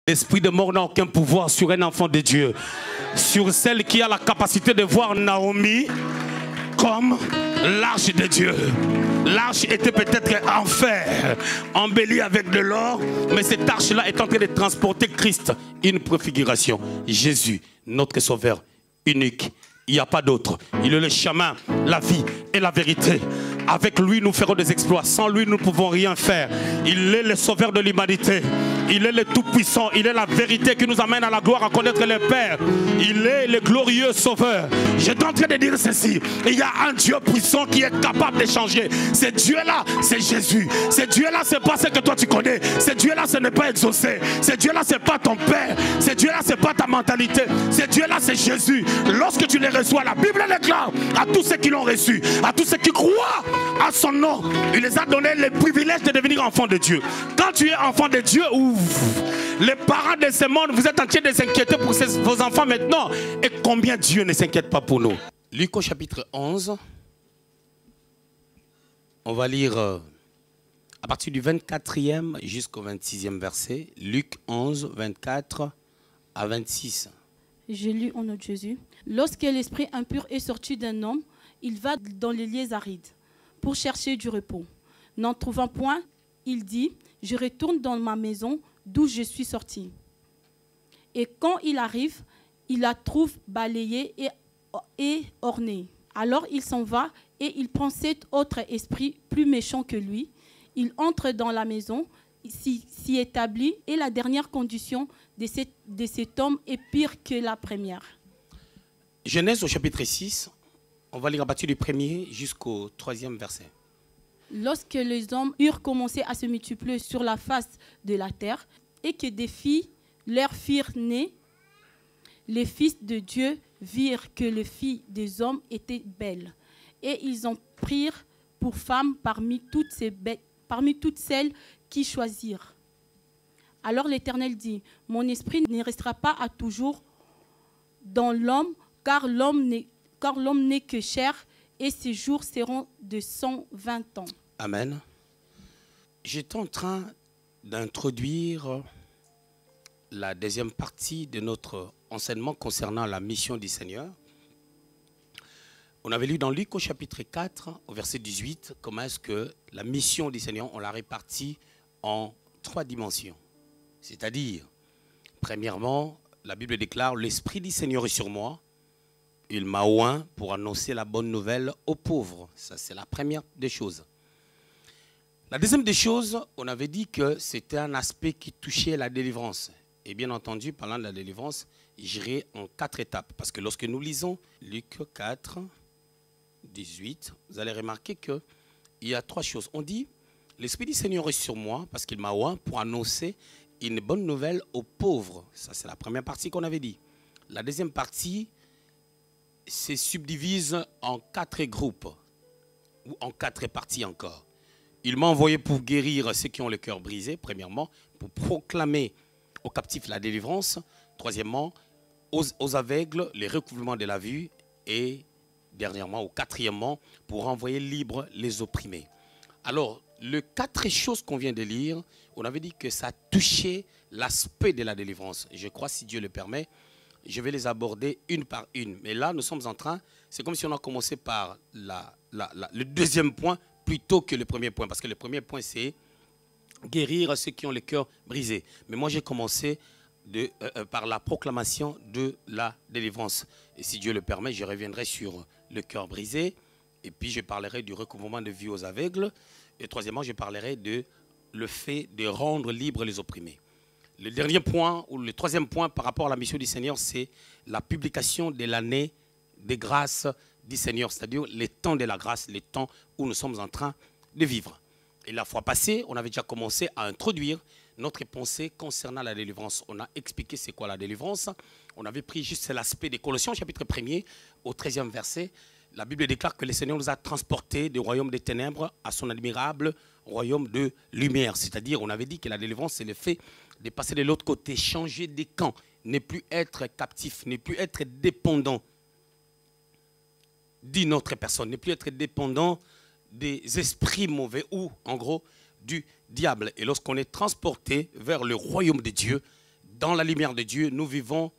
L'esprit de mort n'a aucun pouvoir sur un enfant de Dieu. Sur celle qui a la capacité de voir Naomi comme l'arche de Dieu. L'arche était peut-être en fer, embellie avec de l'or, mais cette arche-là est en train de transporter Christ, une préfiguration. Jésus, notre sauveur unique. Il n'y a pas d'autre. Il est le chemin, la vie et la vérité. Avec lui, nous ferons des exploits. Sans lui, nous ne pouvons rien faire. Il est le sauveur de l'humanité. Il est le tout-puissant. Il est la vérité qui nous amène à la gloire, à connaître le Père. Il est le glorieux sauveur. J'étais en train de dire ceci. Il y a un Dieu puissant qui est capable de changer. Ce Dieu-là, c'est Jésus. Ce Dieu-là, ce n'est pas ce que toi tu connais. Ce Dieu-là, ce n'est pas exaucé. Ce Dieu-là, ce n'est pas ton Père. Ce Dieu-là, ce n'est pas ta mentalité. Ce Dieu-là, c'est Jésus. Lorsque tu les reçois, la Bible déclare à tous ceux qui l'ont reçu, à tous ceux qui croient à son nom, il les a donné le privilège de devenir enfants de Dieu. Quand tu es enfant de Dieu, les parents de ce monde, vous êtes en train de s'inquiéter pour vos enfants maintenant. Et combien Dieu ne s'inquiète pas pour nous? Luc au chapitre 11. On va lire à partir du 24e jusqu'au 26e verset. Luc 11, 24 à 26. J'ai lu au nom de Jésus. Lorsque l'esprit impur est sorti d'un homme, il va dans les lieux arides pour chercher du repos. N'en trouvant point, il dit, je retourne dans ma maison d'où je suis sorti. Et quand il arrive, il la trouve balayée et ornée. Alors il s'en va et il prend cet autre esprit plus méchant que lui. Il entre dans la maison, s'y établit et la dernière condition de cet homme est pire que la première. Genèse au chapitre 6, on va lire à partir du 1er jusqu'au 3e verset. Lorsque les hommes eurent commencé à se multiplier sur la face de la terre et que des filles leur firent naître, les fils de Dieu virent que les filles des hommes étaient belles. Et ils en prirent pour femmes parmi toutes celles qui choisirent. Alors l'Éternel dit, mon esprit ne restera pas à toujours dans l'homme, car l'homme n'est que chair, et ses jours seront de 120 ans. Amen. J'étais en train d'introduire la deuxième partie de notre enseignement concernant la mission du Seigneur. On avait lu dans Luc au chapitre 4, au verset 18, comment est-ce que la mission du Seigneur, on l'a répartie en 3 dimensions. C'est-à-dire, premièrement, la Bible déclare, l'Esprit du Seigneur est sur moi. Il m'a oint pour annoncer la bonne nouvelle aux pauvres. Ça, c'est la première des choses. La deuxième des choses, on avait dit que c'était un aspect qui touchait la délivrance. Et bien entendu, parlant de la délivrance, j'irai en 4 étapes. Parce que lorsque nous lisons Luc 4, 18, vous allez remarquer qu'il y a 3 choses. On dit, l'Esprit du Seigneur est sur moi parce qu'il m'a oint pour annoncer une bonne nouvelle aux pauvres. Ça, c'est la première partie qu'on avait dit. La deuxième partie se subdivise en 4 groupes, ou en 4 parties encore. Il m'a envoyé pour guérir ceux qui ont le cœur brisé, premièrement, pour proclamer aux captifs la délivrance, troisièmement, aux aveugles les recouvrements de la vue, et dernièrement, ou quatrièmement, pour envoyer libres les opprimés. Alors, les 4 choses qu'on vient de lire, on avait dit que ça touchait l'aspect de la délivrance. Je crois, si Dieu le permet, je vais les aborder une par une. Mais là, nous sommes en train, c'est comme si on a commencé par le deuxième point plutôt que le premier point. Parce que le premier point, c'est guérir ceux qui ont le cœur brisé. Mais moi, j'ai commencé par la proclamation de la délivrance. Et si Dieu le permet, je reviendrai sur le cœur brisé. Et puis, je parlerai du recouvrement de vue aux aveugles. Et troisièmement, je parlerai de le fait de rendre libres les opprimés. Le dernier point, ou le troisième point par rapport à la mission du Seigneur, c'est la publication de l'année des grâces du Seigneur, c'est-à-dire les temps de la grâce, les temps où nous sommes en train de vivre. Et la fois passée, on avait déjà commencé à introduire notre pensée concernant la délivrance. On a expliqué c'est quoi la délivrance. On avait pris juste l'aspect des Colossiens, chapitre 1er, au 13e verset. La Bible déclare que le Seigneur nous a transportés du royaume des ténèbres à son admirable royaume de lumière. C'est-à-dire, on avait dit que la délivrance, c'est le fait de passer de l'autre côté, changer des camps, ne plus être captif, ne plus être dépendant d'une autre personne, ne plus être dépendant des esprits mauvais ou, en gros, du diable. Et lorsqu'on est transporté vers le royaume de Dieu, dans la lumière de Dieu, nous vivons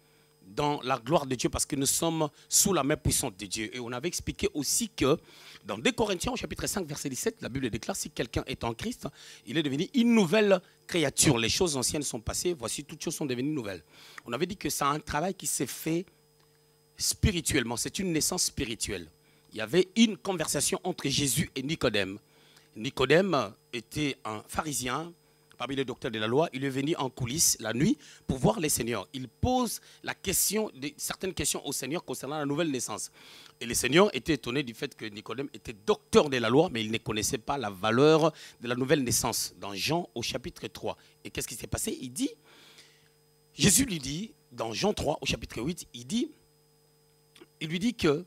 dans la gloire de Dieu parce que nous sommes sous la main puissante de Dieu. Et on avait expliqué aussi que dans 2 Corinthiens, au chapitre 5, verset 17, la Bible déclare, si quelqu'un est en Christ, il est devenu une nouvelle créature. Les choses anciennes sont passées, voici toutes choses sont devenues nouvelles. On avait dit que c'est un travail qui s'est fait spirituellement, c'est une naissance spirituelle. Il y avait une conversation entre Jésus et Nicodème. Nicodème était un pharisien, parmi les docteurs de la loi. Il est venu en coulisses la nuit pour voir les seigneurs. Il pose certaines questions au Seigneur concernant la nouvelle naissance. Et les seigneurs étaient étonnés du fait que Nicodème était docteur de la loi, mais il ne connaissait pas la valeur de la nouvelle naissance. Dans Jean au chapitre 3. Et qu'est-ce qui s'est passé? Jésus lui dit, dans Jean 3 au chapitre 8, il lui dit que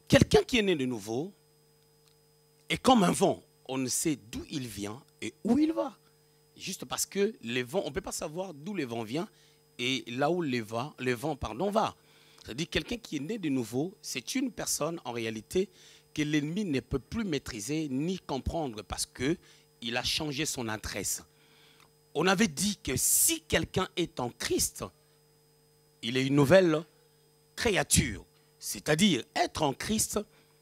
quelqu'un qui est né de nouveau est comme un vent. On ne sait d'où il vient et où il va. Juste parce que les vents, on ne peut pas savoir d'où le vent vient et là où le vent va. C'est-à-dire quelqu'un qui est né de nouveau, c'est une personne en réalité que l'ennemi ne peut plus maîtriser ni comprendre parce qu'il a changé son adresse. On avait dit que si quelqu'un est en Christ, il est une nouvelle créature. C'est-à-dire être en Christ,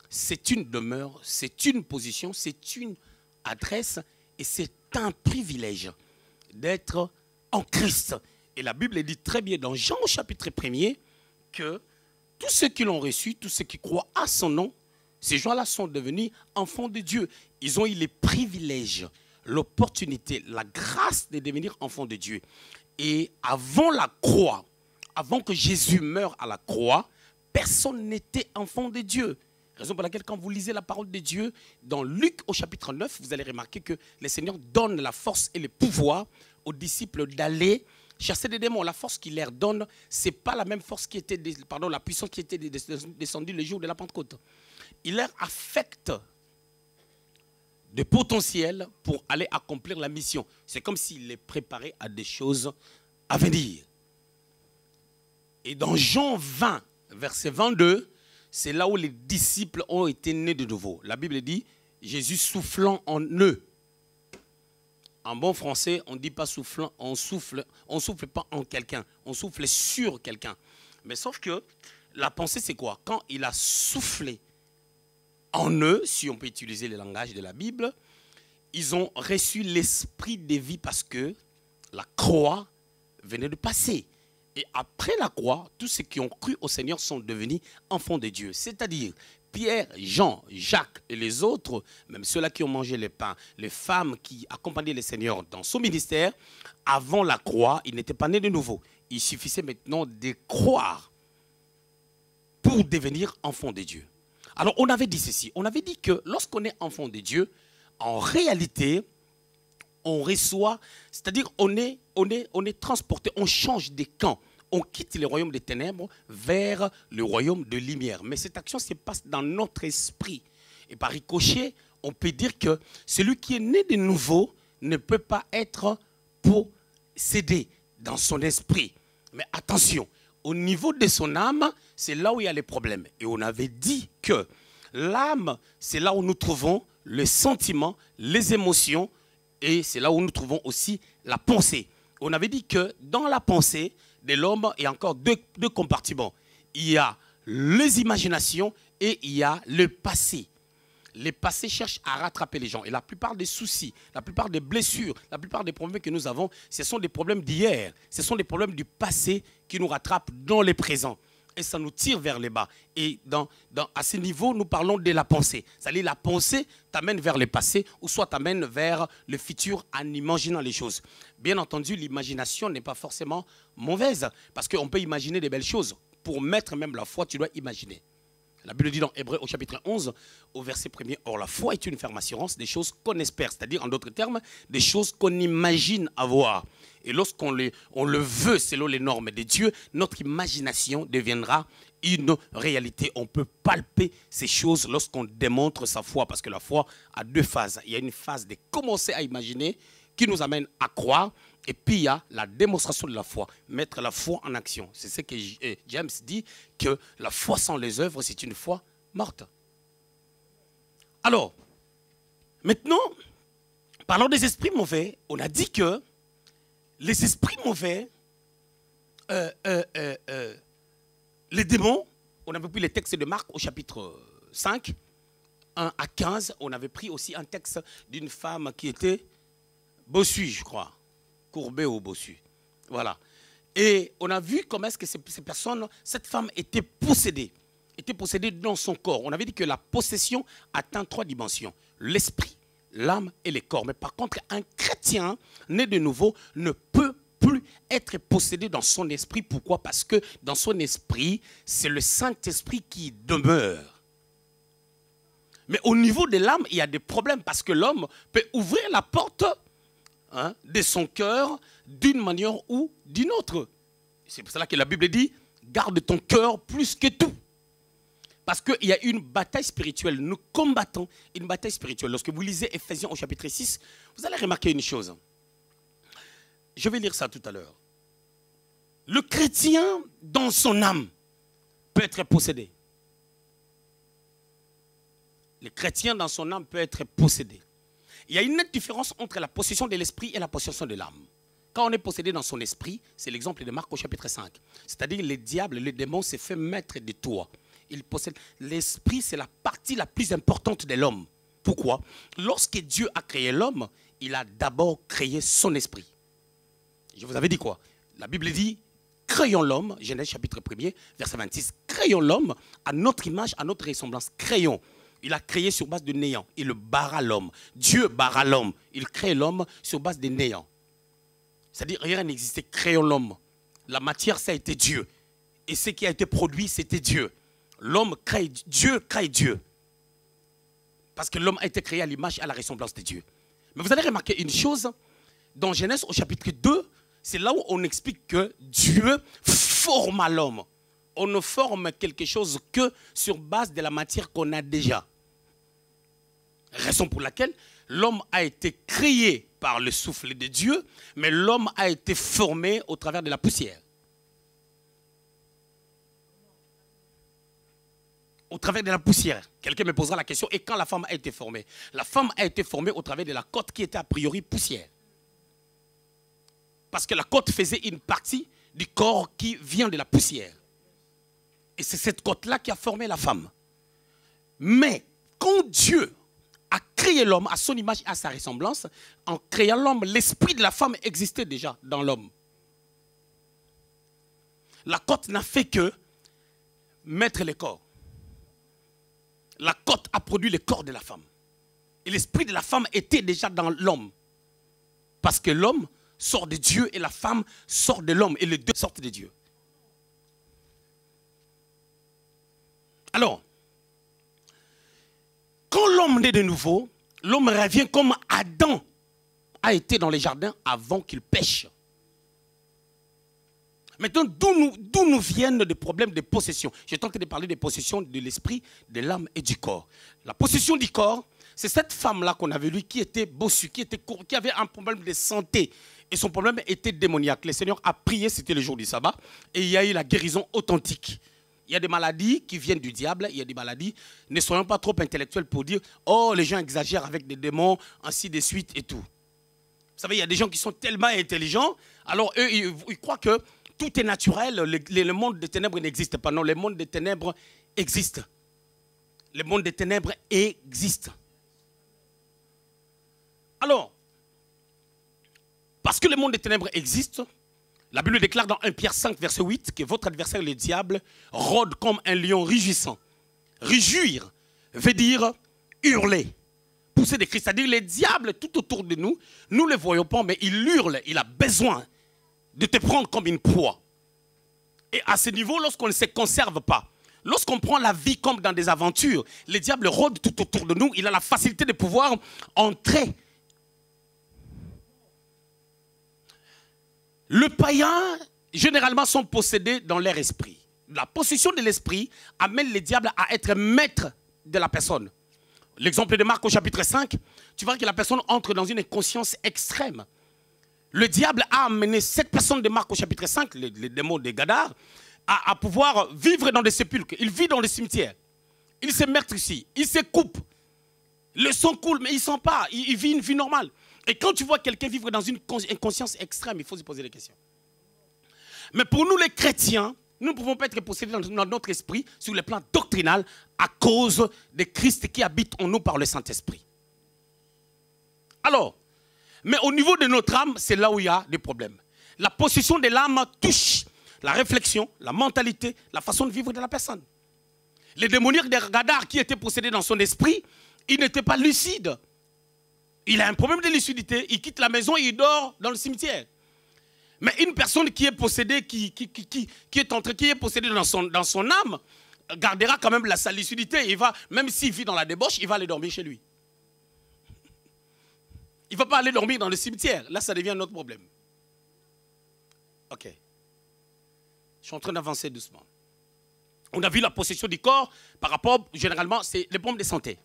c'est une demeure, c'est une position, c'est une adresse et c'est un privilège d'être en Christ. Et la Bible dit très bien dans Jean au chapitre 1er que tous ceux qui l'ont reçu, tous ceux qui croient à son nom, ces gens-là sont devenus enfants de Dieu. Ils ont eu les privilèges, l'opportunité, la grâce de devenir enfants de Dieu. Et avant la croix, avant que Jésus meure à la croix, personne n'était enfant de Dieu. Raison pour laquelle quand vous lisez la parole de Dieu, dans Luc au chapitre 9, vous allez remarquer que le Seigneur donne la force et le pouvoir aux disciples d'aller chasser des démons. La force qu'il leur donne, ce n'est pas la même force qui était, la puissance qui était descendue le jour de la Pentecôte. Il leur affecte de potentiel pour aller accomplir la mission. C'est comme s'il les préparait à des choses à venir. Et dans Jean 20, verset 22, c'est là où les disciples ont été nés de nouveau. La Bible dit, Jésus soufflant en eux. En bon français, on ne dit pas soufflant, on souffle pas en quelqu'un, on souffle sur quelqu'un. Mais sauf que la pensée, c'est quoi? Quand il a soufflé en eux, si on peut utiliser le langage de la Bible, ils ont reçu l'esprit de vie parce que la croix venait de passer. Et après la croix, tous ceux qui ont cru au Seigneur sont devenus enfants de Dieu. C'est-à-dire Pierre, Jean, Jacques et les autres, même ceux-là qui ont mangé le pain, les femmes qui accompagnaient le Seigneur dans son ministère, avant la croix, ils n'étaient pas nés de nouveau. Il suffisait maintenant de croire pour devenir enfants de Dieu. Alors on avait dit ceci, on avait dit que lorsqu'on est enfant de Dieu, en réalité, on reçoit, c'est-à-dire on est transporté, on change de camp. On quitte le royaume des ténèbres vers le royaume de lumière. Mais cette action se passe dans notre esprit. Et par ricochet, on peut dire que celui qui est né de nouveau ne peut pas être possédé dans son esprit. Mais attention, au niveau de son âme, c'est là où il y a les problèmes. Et on avait dit que l'âme, c'est là où nous trouvons les sentiments, les émotions, et c'est là où nous trouvons aussi la pensée. On avait dit que dans la pensée de l'homme, il y a encore deux compartiments. Il y a les imaginations et il y a le passé. Les passés cherchent à rattraper les gens. Et la plupart des soucis, la plupart des blessures, la plupart des problèmes que nous avons, ce sont des problèmes d'hier. Ce sont des problèmes du passé qui nous rattrapent dans le présent. Et ça nous tire vers le bas. Et à ce niveau, nous parlons de la pensée. C'est-à-dire la pensée t'amène vers le passé ou soit t'amène vers le futur en imaginant les choses. Bien entendu, l'imagination n'est pas forcément mauvaise parce qu'on peut imaginer des belles choses. Pour mettre même la foi, tu dois imaginer. La Bible dit dans Hébreux au chapitre 11, au verset 1er, « Or la foi est une ferme assurance des choses qu'on espère », c'est-à-dire en d'autres termes, des choses qu'on imagine avoir. Et lorsqu'on le veut selon les normes de Dieu, notre imagination deviendra une réalité. On peut palper ces choses lorsqu'on démontre sa foi, parce que la foi a deux phases. Il y a une phase de commencer à imaginer qui nous amène à croire, et puis il y a la démonstration de la foi, mettre la foi en action. C'est ce que James dit, que la foi sans les œuvres, c'est une foi morte. Alors, maintenant, parlant des esprits mauvais, on a dit que les esprits mauvais, les démons, on avait pris les textes de Marc au chapitre 5, 1 à 15. On avait pris aussi un texte d'une femme qui était bossue, je crois. Courbée ou bossue. Voilà. Et on a vu comment est-ce que ces personnes, cette femme était possédée dans son corps. On avait dit que la possession atteint 3 dimensions. L'esprit, l'âme et le corps. Mais par contre, un chrétien né de nouveau ne peut plus être possédé dans son esprit. Pourquoi? Parce que dans son esprit, c'est le Saint-Esprit qui demeure. Mais au niveau de l'âme, il y a des problèmes parce que l'homme peut ouvrir la porte de son cœur d'une manière ou d'une autre. C'est pour cela que la Bible dit, garde ton cœur plus que tout. Parce qu'il y a une bataille spirituelle. Nous combattons une bataille spirituelle. Lorsque vous lisez Ephésiens au chapitre 6, vous allez remarquer une chose. Je vais lire ça tout à l'heure. Le chrétien, dans son âme, peut être possédé. Le chrétien, dans son âme, peut être possédé. Il y a une nette différence entre la possession de l'esprit et la possession de l'âme. Quand on est possédé dans son esprit, c'est l'exemple de Marc au chapitre 5. C'est-à-dire le diable, le démon s'est fait maître de toi. Il possède. L'esprit, c'est la partie la plus importante de l'homme. Pourquoi? Lorsque Dieu a créé l'homme, il a d'abord créé son esprit. Je vous avais dit quoi? La Bible dit, créons l'homme, Genèse chapitre 1er, verset 26. Créons l'homme à notre image, à notre ressemblance. Créons. Il a créé sur base de néant. Il barra l'homme. Dieu barra l'homme. Il crée l'homme sur base de néant. C'est-à-dire rien n'existait. Créons l'homme. La matière, ça a été Dieu. Et ce qui a été produit, c'était Dieu. L'homme crée Dieu, crée Dieu. Parce que l'homme a été créé à l'image et à la ressemblance de Dieu. Mais vous allez remarquer une chose. Dans Genèse au chapitre 2, c'est là où on explique que Dieu forma l'homme. On ne forme quelque chose que sur base de la matière qu'on a déjà. Raison pour laquelle l'homme a été créé par le souffle de Dieu, mais l'homme a été formé au travers de la poussière. Au travers de la poussière. Quelqu'un me posera la question, et quand la femme a été formée? La femme a été formée au travers de la côte qui était a priori poussière. Parce que la côte faisait une partie du corps qui vient de la poussière. Et c'est cette côte-là qui a formé la femme. Mais quand Dieu a créé l'homme à son image et à sa ressemblance, en créant l'homme, l'esprit de la femme existait déjà dans l'homme. La côte n'a fait que mettre le corps. La côte a produit le corps de la femme. Et l'esprit de la femme était déjà dans l'homme. Parce que l'homme sort de Dieu et la femme sort de l'homme. Et les deux sortent de Dieu. Alors, quand l'homme naît de nouveau, l'homme revient comme Adam a été dans les jardins avant qu'il pêche. Maintenant, d'où nous viennent des problèmes de possession? J'ai tenté de parler des possessions de l'esprit, de l'âme et du corps. La possession du corps, c'est cette femme-là qu'on avait vue qui était bossue, qui avait un problème de santé. Et son problème était démoniaque. Le Seigneur a prié, c'était le jour du sabbat, et il y a eu la guérison authentique. Il y a des maladies qui viennent du diable, il y a des maladies. Ne soyons pas trop intellectuels pour dire « Oh, les gens exagèrent avec des démons, ainsi de suite et tout. » Vous savez, il y a des gens qui sont tellement intelligents, alors eux, ils croient que tout est naturel, le monde des ténèbres n'existe pas. Non, le monde des ténèbres existe. Le monde des ténèbres existe. Alors, parce que le monde des ténèbres existe, la Bible déclare dans 1 Pierre 5, verset 8, que votre adversaire, le diable, rôde comme un lion rugissant. Réjouir veut dire hurler, pousser des cris. C'est-à-dire le diable tout autour de nous, nous ne le voyons pas, mais il hurle, il a besoin de te prendre comme une proie. Et à ce niveau, lorsqu'on ne se conserve pas, lorsqu'on prend la vie comme dans des aventures, le diable rôde tout autour de nous, il a la facilité de pouvoir entrer. Les païens, généralement, sont possédés dans leur esprit. La possession de l'esprit amène le diable à être maître de la personne. L'exemple de Marc au chapitre 5, tu vois que la personne entre dans une conscience extrême. Le diable a amené cette personne de Marc au chapitre 5, les démons de Gadar, à pouvoir vivre dans des sépulcres. Il vit dans les cimetières. Il se meurtre ici. Il se coupe. Le sang coule, mais il ne sent pas. Il vit une vie normale. Et quand tu vois quelqu'un vivre dans une inconscience extrême, il faut se poser des questions. Mais pour nous les chrétiens, nous ne pouvons pas être possédés dans notre esprit sur le plan doctrinal à cause de Christ qui habite en nous par le Saint-Esprit. Alors, mais au niveau de notre âme, c'est là où il y a des problèmes. La possession de l'âme touche la réflexion, la mentalité, la façon de vivre de la personne. Les démoniaques de Gadar qui étaient possédés dans son esprit, il n'était pas lucide. Il a un problème de lucidité, il quitte la maison et il dort dans le cimetière. Mais une personne qui est possédée, qui est possédée dans son âme, gardera quand même sa lucidité. Il va, même s'il vit dans la débauche, il va aller dormir chez lui. Il ne va pas aller dormir dans le cimetière. Là, ça devient un autre problème. Ok. Je suis en train d'avancer doucement. On a vu la possession du corps par rapport, généralement, c'est les problèmes de santé.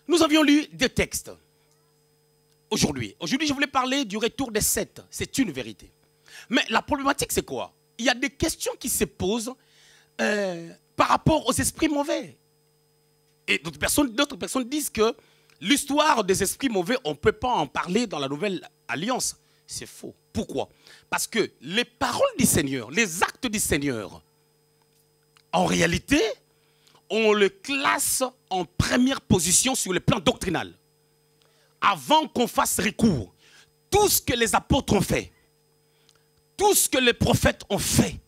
Nous avions lu des textes aujourd'hui. Aujourd'hui, je voulais parler du retour des 7. C'est une vérité. Mais la problématique, c'est quoi? Il y a des questions qui se posent par rapport aux esprits mauvais. Et d'autres personnes disent que l'histoire des esprits mauvais, on ne peut pas en parler dans la nouvelle alliance. C'est faux. Pourquoi? Parce que les paroles du Seigneur, les actes du Seigneur, en réalité, on le classe en première position sur le plan doctrinal. Avant qu'on fasse recours, tout ce que les apôtres ont fait, tout ce que les prophètes ont fait,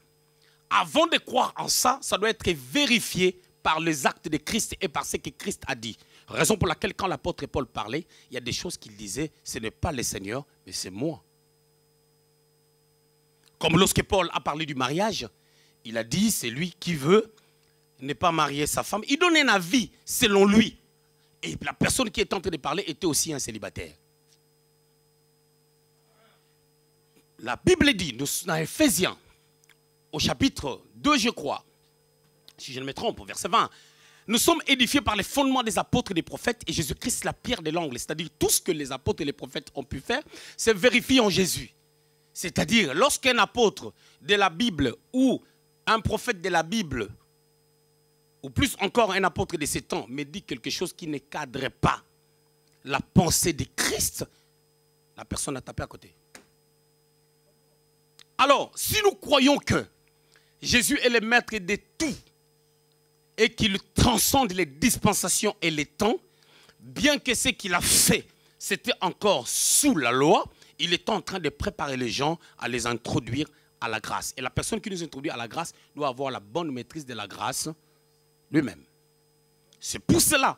avant de croire en ça, ça doit être vérifié par les actes de Christ et par ce que Christ a dit. Raison pour laquelle quand l'apôtre Paul parlait, il y a des choses qu'il disait, ce n'est pas le Seigneur, mais c'est moi. Comme lorsque Paul a parlé du mariage, il a dit, c'est lui qui veut ne pas marier sa femme. Il donne un avis selon lui. Et la personne qui est en train de parler était aussi un célibataire. La Bible dit, dans Éphésiens, au chapitre 2, je crois, si je ne me trompe, au verset 20, nous sommes édifiés par les fondements des apôtres et des prophètes et Jésus-Christ la pierre de l'angle. C'est-à-dire tout ce que les apôtres et les prophètes ont pu faire, c'est vérifié en Jésus. C'est-à-dire lorsqu'un apôtre de la Bible ou un prophète de la Bible, ou plus encore un apôtre de ces temps, me dit quelque chose qui ne cadre pas la pensée de Christ, la personne a tapé à côté. Alors, si nous croyons que Jésus est le maître de tout et qu'il transcende les dispensations et les temps, bien que ce qu'il a fait, c'était encore sous la loi, il est en train de préparer les gens à les introduire à la grâce. Et la personne qui nous introduit à la grâce doit avoir la bonne maîtrise de la grâce lui-même. C'est pour cela,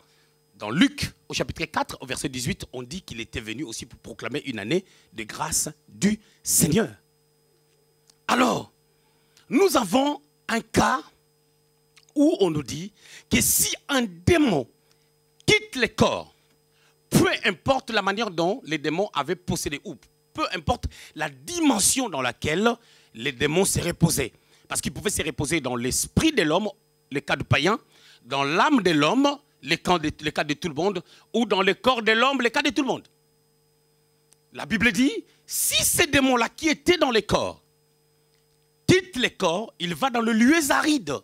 dans Luc, au chapitre 4, au verset 18, on dit qu'il était venu aussi pour proclamer une année de grâce du Seigneur. Alors, nous avons un cas où on nous dit que si un démon quitte le corps, peu importe la manière dont les démons avaient possédé, ou peu importe la dimension dans laquelle les démons se reposaient. Parce qu'ils pouvaient se reposer dans l'esprit de l'homme, le cas du païen, dans l'âme de l'homme, le cas de tout le monde, ou dans le corps de l'homme, le cas de tout le monde. La Bible dit, si ces démons-là qui étaient dans les corps quittent les corps, il va dans le lieu aride.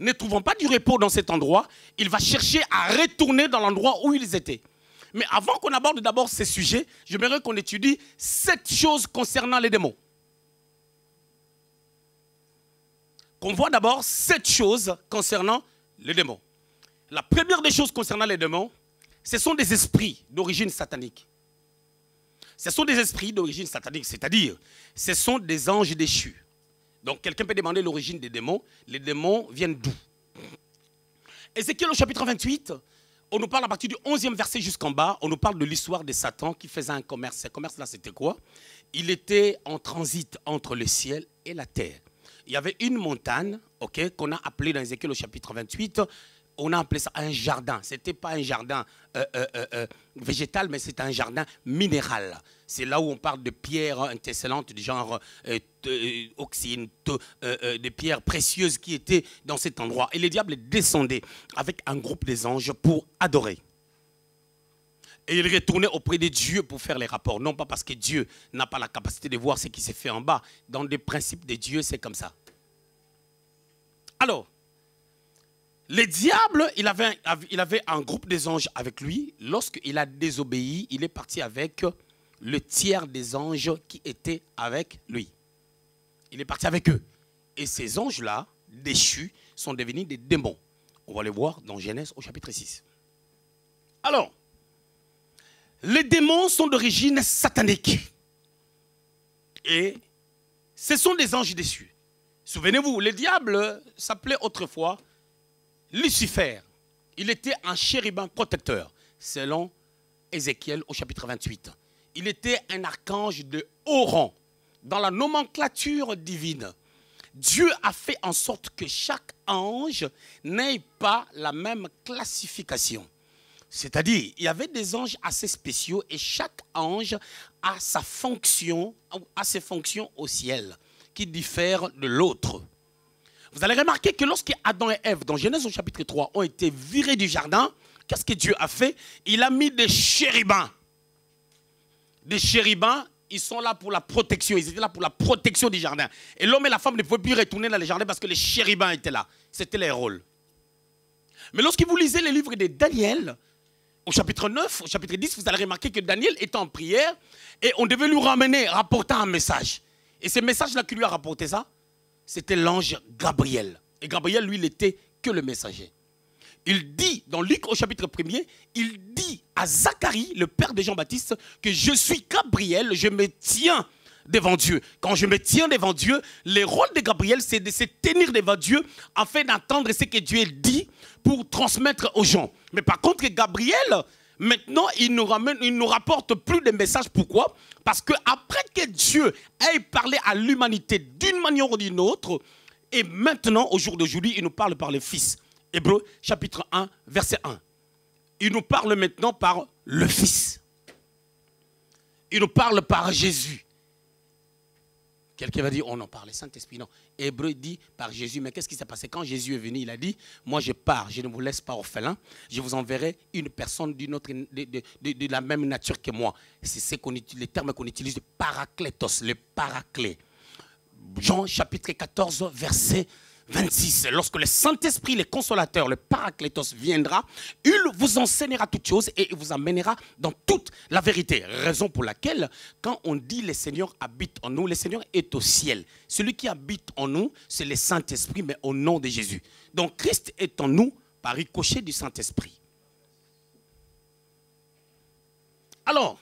Ne trouvant pas du repos dans cet endroit, il va chercher à retourner dans l'endroit où ils étaient. Mais avant qu'on aborde d'abord ces sujets, j'aimerais qu'on étudie 7 choses concernant les démons. Qu'on voit d'abord 7 choses concernant les démons. La première des choses concernant les démons, ce sont des esprits d'origine satanique. Ce sont des esprits d'origine satanique, c'est-à-dire, ce sont des anges déchus. Donc, quelqu'un peut demander l'origine des démons. Les démons viennent d'où? Ézéchiel au chapitre 28, on nous parle à partir du 11e verset jusqu'en bas, on nous parle de l'histoire de Satan qui faisait un commerce. Ce commerce-là, c'était quoi? Il était en transit entre le ciel et la terre. Il y avait une montagne, okay, qu'on a appelée dans Ézéchiel au chapitre 28, on a appelé ça un jardin. Ce n'était pas un jardin végétal, mais c'était un jardin minéral. C'est là où on parle de pierres intercellentes du genre oxyne, des pierres précieuses qui étaient dans cet endroit. Et le diable descendait avec un groupe des anges pour adorer. Et il retournait auprès de Dieu pour faire les rapports. Non pas parce que Dieu n'a pas la capacité de voir ce qui s'est fait en bas. Dans les principes de Dieu, c'est comme ça. Alors, Le diable, il avait un groupe des anges avec lui. Lorsqu'il a désobéi, il est parti avec le tiers des anges qui étaient avec lui. Il est parti avec eux. Et ces anges-là, déchus, sont devenus des démons. On va les voir dans Genèse au chapitre 6. Alors, les démons sont d'origine satanique. Et ce sont des anges déçus. Souvenez-vous, le diable s'appelait autrefois Lucifer. Il était un chérubin protecteur, selon Ézéchiel au chapitre 28. Il était un archange de haut rang. Dans la nomenclature divine, Dieu a fait en sorte que chaque ange n'ait pas la même classification. C'est-à-dire, il y avait des anges assez spéciaux et chaque ange a sa fonction, a ses fonctions au ciel qui diffèrent de l'autre. Vous allez remarquer que lorsque Adam et Ève, dans Genèse au chapitre 3, ont été virés du jardin, qu'est-ce que Dieu a fait? Il a mis des chérubins. Des chérubins, ils sont là pour la protection. Ils étaient là pour la protection du jardin. Et l'homme et la femme ne pouvaient plus retourner dans le jardin parce que les chérubins étaient là. C'était leur rôle. Mais lorsque vous lisez les livres de Daniel, au chapitre 9, au chapitre 10, vous allez remarquer que Daniel était en prière et on devait lui rapporter un message. Et ce message-là qui lui a rapporté ça, c'était l'ange Gabriel. Et Gabriel, lui, il n'était que le messager. Il dit, dans Luc au chapitre 1er, il dit à Zacharie, le père de Jean-Baptiste, que je suis Gabriel, je me tiens devant Dieu. Quand je me tiens devant Dieu, le rôle de Gabriel, c'est de se tenir devant Dieu afin d'entendre ce que Dieu dit pour transmettre aux gens. Mais par contre, Gabriel, maintenant, il nous rapporte plus de messages. Pourquoi? Parce qu'après que Dieu ait parlé à l'humanité d'une manière ou d'une autre, et maintenant, au jour d'aujourd'hui, il nous parle par le Fils. Hébreux, chapitre 1, verset 1. Il nous parle maintenant par le Fils. Il nous parle par Jésus. Quelqu'un va dire, oh non, par le Saint-Esprit. Non, Hébreu dit par Jésus. Mais qu'est-ce qui s'est passé? Quand Jésus est venu, il a dit, moi je pars, je ne vous laisse pas orphelin. Je vous enverrai une personne de la même nature que moi. C'est le terme qu'on utilise, le parakletos, le paraclet. Jean chapitre 14, verset 26. Lorsque le Saint-Esprit, le consolateur, le paraclétos viendra, il vous enseignera toutes choses et il vous amènera dans toute la vérité. Raison pour laquelle, quand on dit le Seigneur habite en nous, le Seigneur est au ciel. Celui qui habite en nous, c'est le Saint-Esprit, mais au nom de Jésus. Donc Christ est en nous par ricochet du Saint-Esprit. Alors,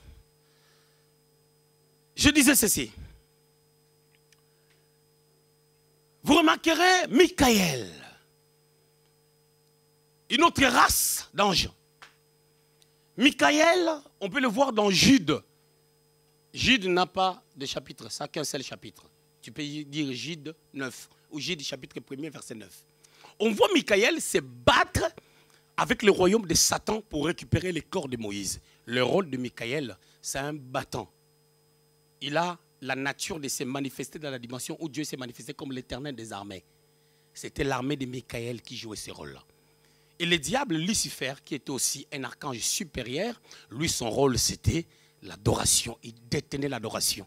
je disais ceci. Vous remarquerez Michael, une autre race d'anges. Michael, on peut le voir dans Jude. Jude n'a pas de chapitre, ça n'a qu'un seul chapitre. Tu peux dire Jude 9 ou Jude chapitre 1er, verset 9. On voit Michael se battre avec le royaume de Satan pour récupérer les corps de Moïse. Le rôle de Michael, c'est un battant. Il a la nature de se manifester dans la dimension où Dieu s'est manifesté comme l'Éternel des armées. C'était l'armée de Michael qui jouait ce rôle-là. Et le diable Lucifer, qui était aussi un archange supérieur, lui, son rôle, c'était l'adoration. Il détenait l'adoration.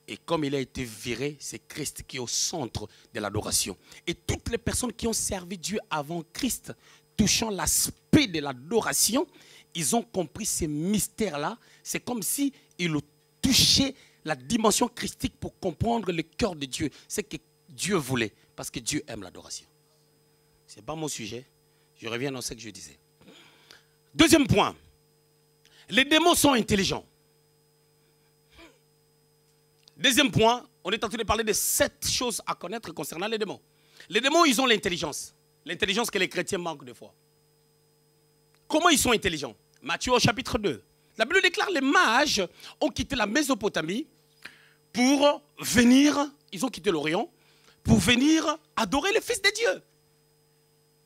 Et comme il a été viré, c'est Christ qui est au centre de l'adoration. Et toutes les personnes qui ont servi Dieu avant Christ, touchant l'aspect de l'adoration, ils ont compris ces mystères-là. C'est comme si ils ont touché la dimension christique pour comprendre le cœur de Dieu. C'est que Dieu voulait, parce que Dieu aime l'adoration. Ce n'est pas mon sujet. Je reviens dans ce que je disais. Deuxième point. Les démons sont intelligents. Deuxième point, on est en train de parler de 7 choses à connaître concernant les démons. Les démons, ils ont l'intelligence. L'intelligence que les chrétiens manquent des fois. Comment ils sont intelligents? Matthieu au chapitre 2. La Bible déclare les mages ont quitté la Mésopotamie pour venir, ils ont quitté l'Orient, pour venir adorer le Fils de Dieu.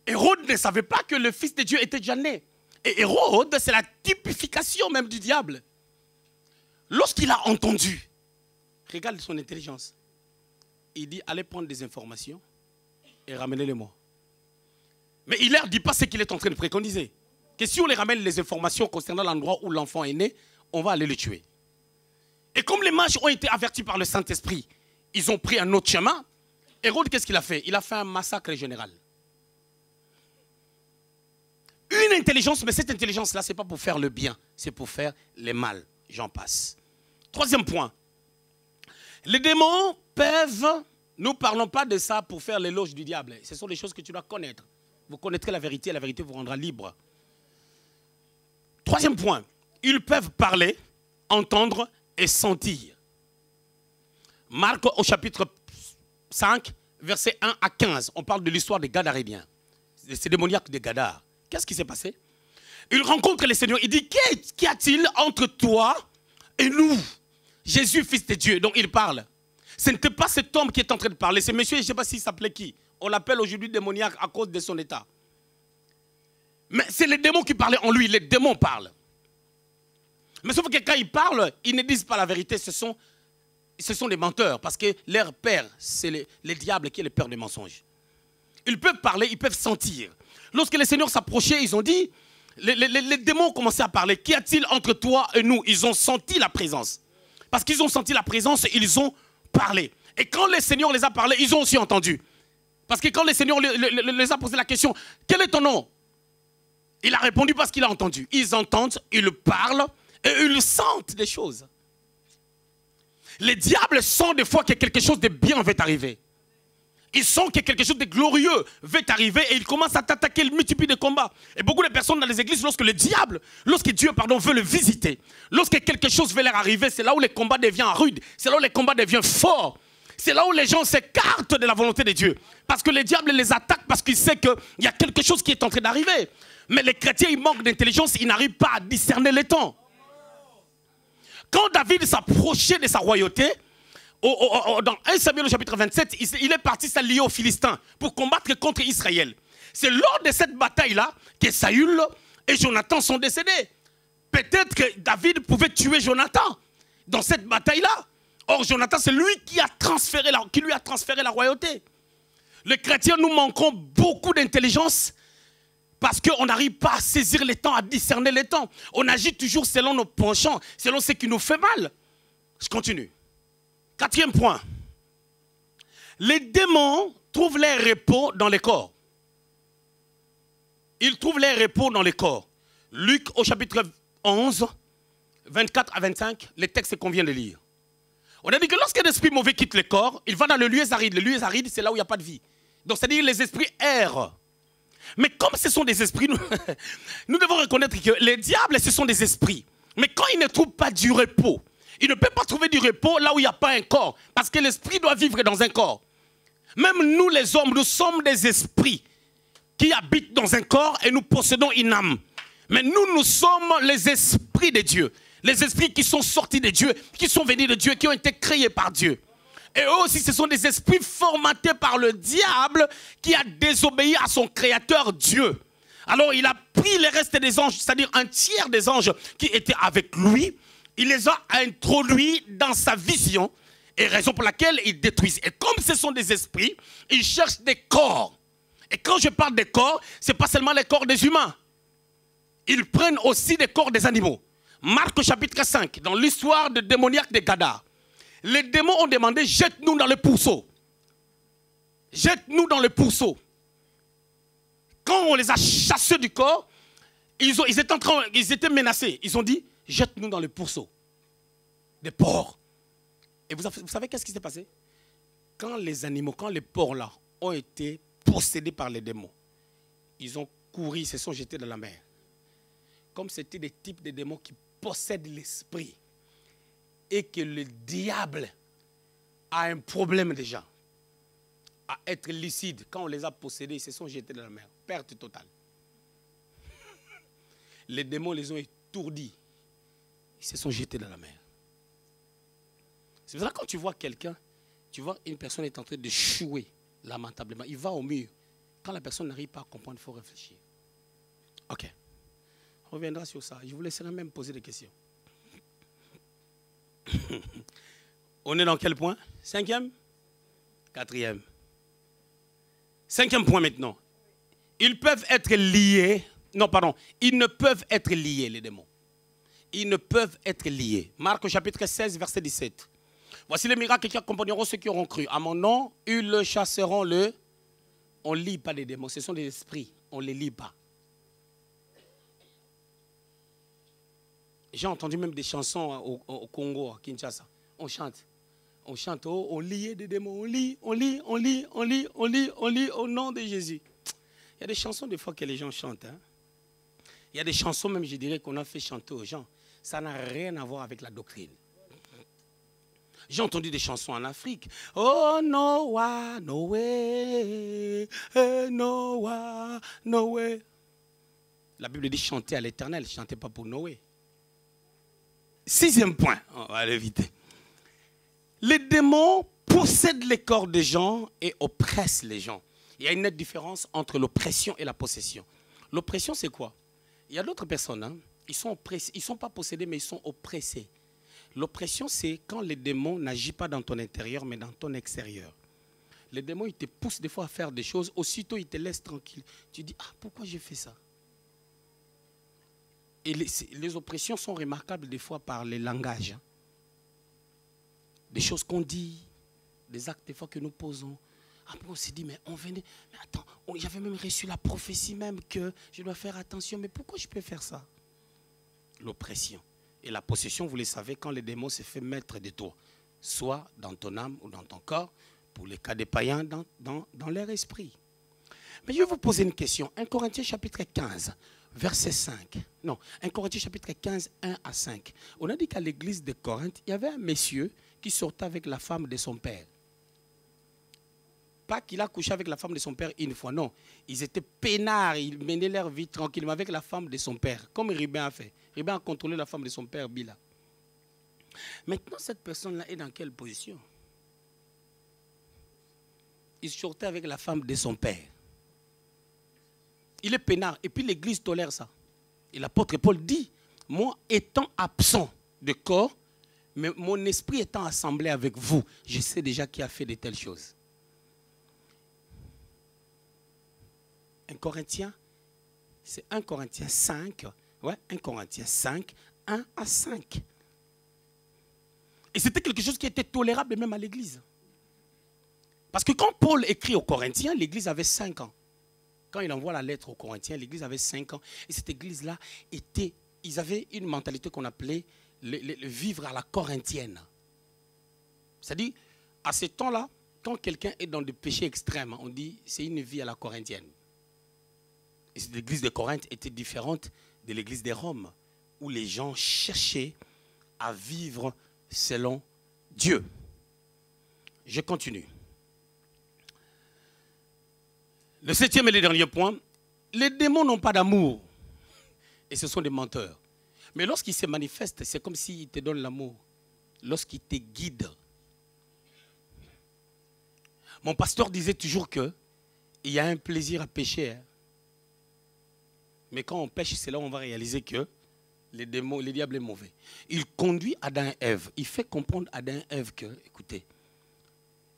Hérode ne savait pas que le Fils de Dieu était déjà né. Et Hérode, c'est la typification même du diable. Lorsqu'il a entendu, regarde son intelligence, il dit, allez prendre des informations et ramenez-les-moi. Mais il ne leur dit pas ce qu'il est en train de préconiser. Que si on les ramène les informations concernant l'endroit où l'enfant est né, on va aller le tuer. Et comme les mages ont été avertis par le Saint-Esprit, ils ont pris un autre chemin. Hérode, qu'est-ce qu'il a fait? Il a fait un massacre général. une intelligence, mais cette intelligence-là, ce n'est pas pour faire le bien, c'est pour faire le mal. J'en passe. Troisième point. Les démons peuvent, nous ne parlons pas de ça pour faire l'éloge du diable. Ce sont des choses que tu dois connaître. Vous connaîtrez la vérité et la vérité vous rendra libre. Troisième point. Ils peuvent parler, entendre et sentir. Marc au chapitre 5, versets 1 à 15. On parle de l'histoire des Gadaréniens. Ces démoniaques des Gadars. Qu'est-ce qui s'est passé? Il rencontre le Seigneur. Il dit, qu'y a-t-il entre toi et nous? Jésus, fils de Dieu. Donc il parle. Ce n'était pas cet homme qui est en train de parler. Ce monsieur, je ne sais pas s'il s'appelait qui. On l'appelle aujourd'hui démoniaque à cause de son état. Mais c'est les démons qui parlaient en lui. Les démons parlent. Mais sauf que quand ils parlent, ils ne disent pas la vérité. Ce sont des menteurs. Parce que leur père, c'est le diable qui est le père des mensonges. Ils peuvent parler, ils peuvent sentir. Lorsque les seigneurs s'approchaient, ils ont dit, les démons ont commencé à parler. Qu'y a-t-il entre toi et nous? Ils ont senti la présence. Parce qu'ils ont senti la présence, ils ont parlé. Et quand les seigneurs les a parlé, ils ont aussi entendu. Parce que quand les seigneurs les a posé la question, quel est ton nom? Il a répondu parce qu'il a entendu. Ils entendent, ils parlent et ils sentent des choses. Les diables sentent des fois que quelque chose de bien va arriver. Ils sentent que quelque chose de glorieux va arriver et ils commencent à t'attaquer, le multiplie de combats. Et beaucoup de personnes dans les églises, lorsque Dieu veut le visiter, lorsque quelque chose veut leur arriver, c'est là où les combats deviennent rudes, c'est là où les combats deviennent forts. C'est là où les gens s'écartent de la volonté de Dieu. Parce que le diable les attaque parce qu'il sait qu'il y a quelque chose qui est en train d'arriver. Mais les chrétiens, ils manquent d'intelligence, ils n'arrivent pas à discerner les temps. Quand David s'approchait de sa royauté, dans 1 Samuel au chapitre 27, il est parti s'allier aux Philistins pour combattre contre Israël. C'est lors de cette bataille-là que Saül et Jonathan sont décédés. Peut-être que David pouvait tuer Jonathan dans cette bataille-là. Or, Jonathan, c'est lui qui lui a transféré la royauté. Les chrétiens, nous manquons beaucoup d'intelligence parce qu'on n'arrive pas à saisir les temps, à discerner les temps. On agit toujours selon nos penchants, selon ce qui nous fait mal. Je continue. Quatrième point. Les démons trouvent leur repos dans les corps. Ils trouvent leur repos dans les corps. Luc au chapitre 11, 24 à 25, les textes qu'on vient de lire. On a dit que lorsqu'un esprit mauvais quitte le corps, il va dans le lieu aride. Le lieu aride, c'est là où il n'y a pas de vie. Donc c'est-à-dire les esprits errent. Mais comme ce sont des esprits, nous devons reconnaître que les diables, ce sont des esprits. Mais quand ils ne trouvent pas du repos, ils ne peuvent pas trouver du repos là où il n'y a pas un corps. Parce que l'esprit doit vivre dans un corps. Même nous les hommes, nous sommes des esprits qui habitent dans un corps et nous possédons une âme. Mais nous sommes les esprits de Dieu. Les esprits qui sont sortis de Dieu, qui sont venus de Dieu, qui ont été créés par Dieu. Et eux aussi, ce sont des esprits formatés par le diable qui a désobéi à son créateur Dieu. Alors il a pris les restes des anges, c'est-à-dire un tiers des anges qui étaient avec lui. Il les a introduits dans sa vision et raison pour laquelle ils détruisent. Et comme ce sont des esprits, ils cherchent des corps. Et quand je parle des corps, ce n'est pas seulement les corps des humains. Ils prennent aussi des corps des animaux. Marc chapitre 5, dans l'histoire de démoniaque des Gadars. Les démons ont demandé, jette-nous dans le pourceau. Jette-nous dans le pourceau. Quand on les a chassés du corps, ils étaient menacés. Ils ont dit, jette-nous dans le pourceau des porcs. Et vous savez qu'est-ce qui s'est passé? Quand les animaux, quand les porcs là ont été possédés par les démons, ils ont couru, ils se sont jetés dans la mer. Comme c'était des types de démons qui possèdent l'esprit et que le diable a un problème déjà à être lucide. Quand on les a possédés, ils se sont jetés dans la mer. Perte totale. Les démons les ont étourdis. Ils se sont jetés dans la mer. C'est pour ça que quand tu vois quelqu'un, tu vois une personne est en train de chouer lamentablement. Il va au mur. Quand la personne n'arrive pas à comprendre, il faut réfléchir. Ok. On reviendra sur ça. Je vous laisserai même poser des questions. On est dans quel point? 5e? 4e. 5e point maintenant. Ils peuvent être liés. Non, pardon. Ils ne peuvent être liés, les démons. Ils ne peuvent être liés. Marc chapitre 16, verset 17. Voici les miracles qui accompagneront ceux qui auront cru. À mon nom, ils le chasseront On ne lie pas les démons. Ce sont des esprits. On ne les lie pas. J'ai entendu même des chansons au Congo, à Kinshasa. On chante. On chante, oh, on lit des démons, on lit au nom de Jésus. Il y a des chansons des fois que les gens chantent. Hein. Il y a des chansons même, je dirais, qu'on a fait chanter aux gens. Ça n'a rien à voir avec la doctrine. J'ai entendu des chansons en Afrique. Oh, Noah, no way, Noah, no way. La Bible dit chanter à l'Éternel, chantez pas pour Noé. 6e point, on va aller vite. Les démons possèdent les corps des gens et oppressent les gens. Il y a une nette différence entre l'oppression et la possession. L'oppression, c'est quoi? Il y a d'autres personnes, hein, ils ne sont pas possédés, mais ils sont oppressés. L'oppression, c'est quand les démons n'agissent pas dans ton intérieur, mais dans ton extérieur. Les démons, ils te poussent des fois à faire des choses, aussitôt ils te laissent tranquille. Tu dis, ah, pourquoi j'ai fait ça? Et les oppressions sont remarquables des fois par les langages. Hein. Des choses qu'on dit, des actes des fois que nous posons. Après on s'est dit, mais on venait, mais attends, j'avais même reçu la prophétie même que je dois faire attention, mais pourquoi je peux faire ça? L'oppression. Et la possession, vous le savez, quand les démons se fait mettre de toi, soit dans ton âme ou dans ton corps, pour les cas des païens, dans leur esprit. Mais je vais vous poser une question. 1 Corinthiens chapitre 15, verset 5. Non, 1 Corinthiens chapitre 15, 1 à 5. On a dit qu'à l'église de Corinthe, il y avait un monsieur qui sortait avec la femme de son père. Pas qu'il a couché avec la femme de son père une fois, non. Ils étaient peinards, ils menaient leur vie tranquillement avec la femme de son père, comme Ribin a fait. Ribin a contrôlé la femme de son père, Bila. Maintenant, cette personne-là est dans quelle position? Il sortait avec la femme de son père. Il est peinard. Et puis l'église tolère ça. Et l'apôtre Paul dit, moi étant absent de corps, mais mon esprit étant assemblé avec vous, je sais déjà qui a fait de telles choses. 1 Corinthiens, c'est 1 Corinthiens 5, ouais, 1 Corinthiens 5, 1 à 5. Et c'était quelque chose qui était tolérable même à l'église. Parce que quand Paul écrit aux Corinthiens, l'église avait 5 ans. Quand il envoie la lettre aux Corinthiens, l'église avait 5 ans. Et cette église-là, ils avaient une mentalité qu'on appelait le vivre à la corinthienne. C'est-à-dire, à ce temps-là, quand quelqu'un est dans des péchés extrêmes, on dit c'est une vie à la corinthienne. Et l'église de Corinthe était différente de l'église de Rome, où les gens cherchaient à vivre selon Dieu. Je continue. Le 7e et le dernier point, les démons n'ont pas d'amour. Et ce sont des menteurs. Mais lorsqu'ils se manifestent, c'est comme s'ils te donnent l'amour. Lorsqu'ils te guident. Mon pasteur disait toujours qu'il y a un plaisir à pécher. Hein. Mais quand on pêche, c'est là où on va réaliser que le diable est mauvais. Il conduit Adam et Ève. Il fait comprendre à Adam et Ève que, écoutez,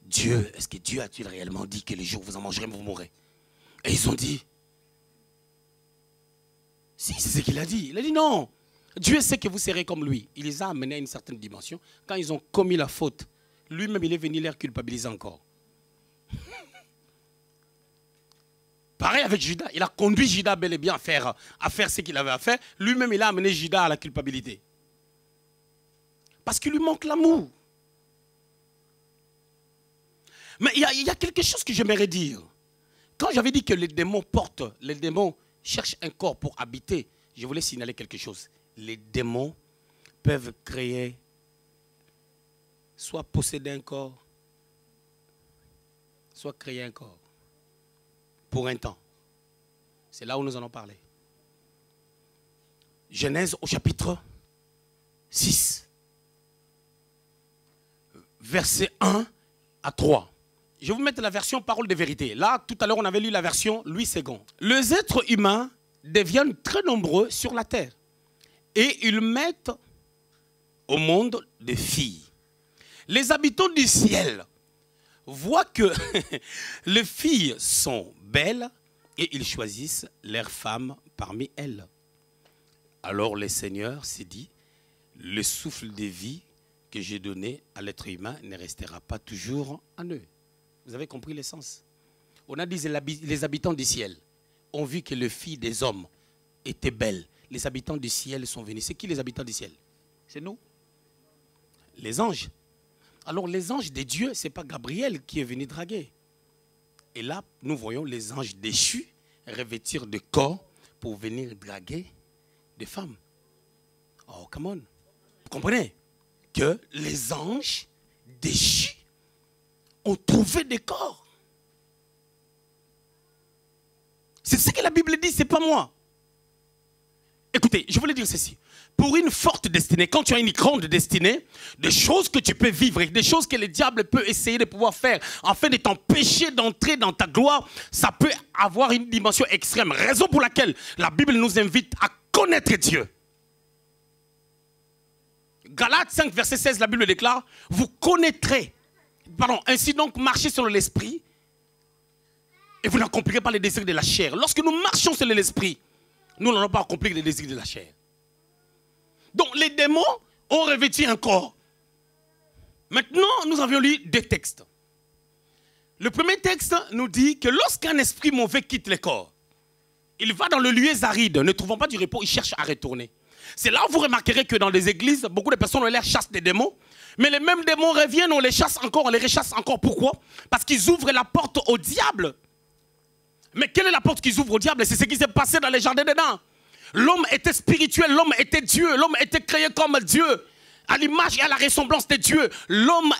Dieu, est-ce que Dieu a-t-il réellement dit que les jours où vous en mangerez, vous mourrez? Et ils ont dit, si, c'est ce qu'il a dit. Il a dit non. Dieu sait que vous serez comme lui. Il les a amenés à une certaine dimension. Quand ils ont commis la faute, lui-même, il est venu les culpabiliser encore. Pareil avec Judas. Il a conduit Judas bel et bien à faire ce qu'il avait à faire. Lui-même, il a amené Judas à la culpabilité. Parce qu'il lui manque l'amour. Mais il y a quelque chose que j'aimerais dire. Quand j'avais dit que les démons cherchent un corps pour habiter, je voulais signaler quelque chose. Les démons peuvent créer, soit posséder un corps, soit créer un corps. Pour un temps. C'est là où nous allons parler. Genèse au chapitre 6. Versets 1 à 3. Je vais vous mettre la version parole de vérité. Là, tout à l'heure, on avait lu la version Louis II. Les êtres humains deviennent très nombreux sur la terre. Et ils mettent au monde des filles. Les habitants du ciel voient que les filles sont belles et ils choisissent leurs femmes parmi elles. Alors le Seigneur s'est dit, le souffle de vie que j'ai donné à l'être humain ne restera pas toujours en eux. Vous avez compris l'essence? On a dit les habitants du ciel ont vu que les filles des hommes étaient belles. les habitants du ciel sont venus. C'est qui les habitants du ciel? C'est nous. Les anges. Alors les anges des dieux, ce n'est pas Gabriel qui est venu draguer. Et là, nous voyons les anges déchus revêtir de corps pour venir draguer des femmes. Oh, come on. Vous comprenez que les anges déchus ont trouvé des corps. C'est ce que la Bible dit, ce n'est pas moi. Écoutez, je voulais dire ceci. Pour une forte destinée, quand tu as une grande destinée, des choses que tu peux vivre, des choses que le diable peut essayer de pouvoir faire afin de t'empêcher d'entrer dans ta gloire, ça peut avoir une dimension extrême. Raison pour laquelle la Bible nous invite à connaître Dieu. Galates 5, verset 16, la Bible déclare, vous connaîtrez, ainsi donc marchez sur l'esprit et vous n'accomplirez pas les désirs de la chair. Lorsque nous marchons sur l'esprit, nous n'allons pas accomplir les désirs de la chair. Donc les démons ont revêtu un corps. Maintenant, nous avions lu deux textes. Le premier texte nous dit que lorsqu'un esprit mauvais quitte le corps, il va dans le lieu aride, ne trouvant pas du repos, il cherche à retourner. C'est là où vous remarquerez que dans les églises, beaucoup de personnes ont l'air chassent des démons, mais les mêmes démons reviennent, on les chasse encore, on les rechasse encore. Pourquoi? Parce qu'ils ouvrent la porte au diable. Mais quelle est la porte qu'ils ouvrent au diable? C'est ce qui s'est passé dans les jardins d'Éden. L'homme était spirituel, l'homme était Dieu, l'homme était créé comme Dieu, à l'image et à la ressemblance de Dieu. L'homme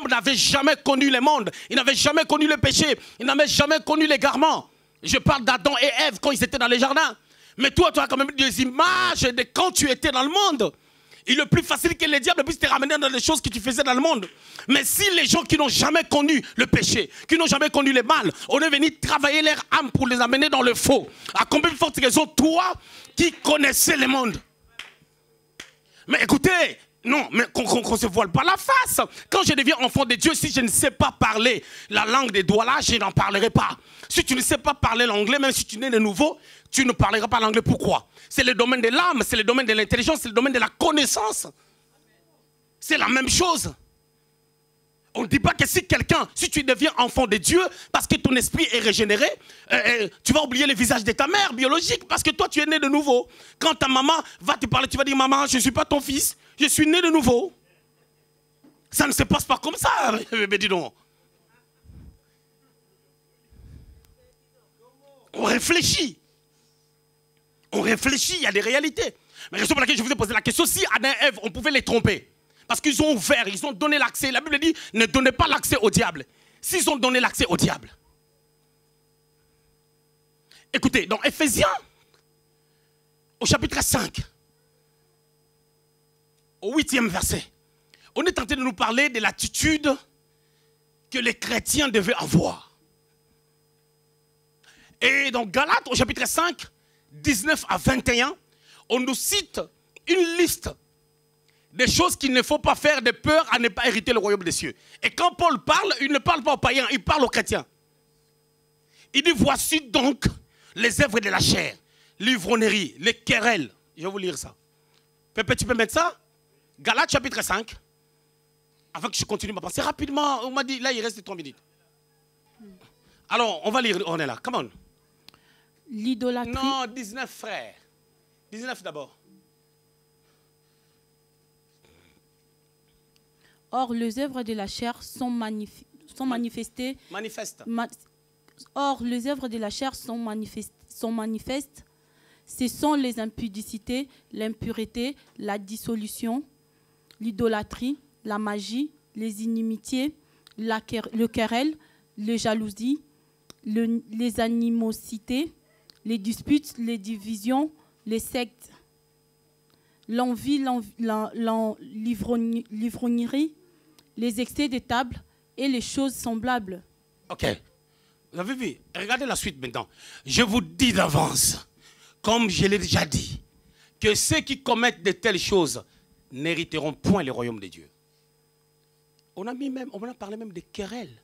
n'avait jamais connu le monde, il n'avait jamais connu le péché, il n'avait jamais connu l'égarement. Je parle d'Adam et Ève quand ils étaient dans les jardins. Mais toi, tu as quand même des images de quand tu étais dans le monde. Il est plus facile que les diables puissent te ramener dans les choses que tu faisais dans le monde. Mais si les gens qui n'ont jamais connu le péché, qui n'ont jamais connu le mal, on est venu travailler leur âme pour les amener dans le faux. À combien de fortes raisons, toi qui connaissais le monde? Mais écoutez, non, mais qu'on ne se voile pas la face. Quand je deviens enfant de Dieu, si je ne sais pas parler la langue des doigts là, je n'en parlerai pas. Si tu ne sais pas parler l'anglais, même si tu nais de nouveau, tu ne parleras pas l'anglais. Pourquoi? C'est le domaine de l'âme, c'est le domaine de l'intelligence, c'est le domaine de la connaissance. C'est la même chose. On ne dit pas que si tu deviens enfant de Dieu, parce que ton esprit est régénéré, tu vas oublier le visage de ta mère biologique, parce que toi tu es né de nouveau. Quand ta maman va te parler, tu vas dire, maman, je ne suis pas ton fils, je suis né de nouveau. Ça ne se passe pas comme ça, mais dis donc. On réfléchit. On réfléchit, il y a des réalités. Mais raison pour laquelle je vous ai posé la question, si Adam et Ève, on pouvait les tromper. Parce qu'ils ont ouvert, ils ont donné l'accès. La Bible dit, ne donnez pas l'accès au diable. S'ils ont donné l'accès au diable. Écoutez, dans Éphésiens, au chapitre 5, au 8e verset, on est tenté de nous parler de l'attitude que les chrétiens devaient avoir. Et dans Galates, au chapitre 5, 19 à 21, on nous cite une liste des choses qu'il ne faut pas faire de peur à ne pas hériter le royaume des cieux. Et quand Paul parle, il ne parle pas aux païens, il parle aux chrétiens. Il dit, voici donc les œuvres de la chair, l'ivrognerie, les querelles. Je vais vous lire ça. Pépé, tu peux mettre ça? Galates chapitre 5. Avant que je continue ma pensée rapidement, on m'a dit, là il reste 3 minutes. Alors, on va lire, on est là, come on. L'idolâtrie. Non, 19 frères. 19 d'abord. Or, les œuvres de la chair sont manifestées. Manifeste. Or, les œuvres de la chair sont manifestes. Ce sont les impudicités, l'impureté, la l'idolâtrie, la magie, les inimitiés, le querelle, les jalousies, les animosités, les disputes, les divisions, les sectes, l'envie, l'ivrognerie, les excès de table et les choses semblables. Ok. Vous avez vu? Regardez la suite maintenant. Je vous dis d'avance, comme je l'ai déjà dit, que ceux qui commettent de telles choses n'hériteront point le royaume de Dieu. On a parlé même des querelles.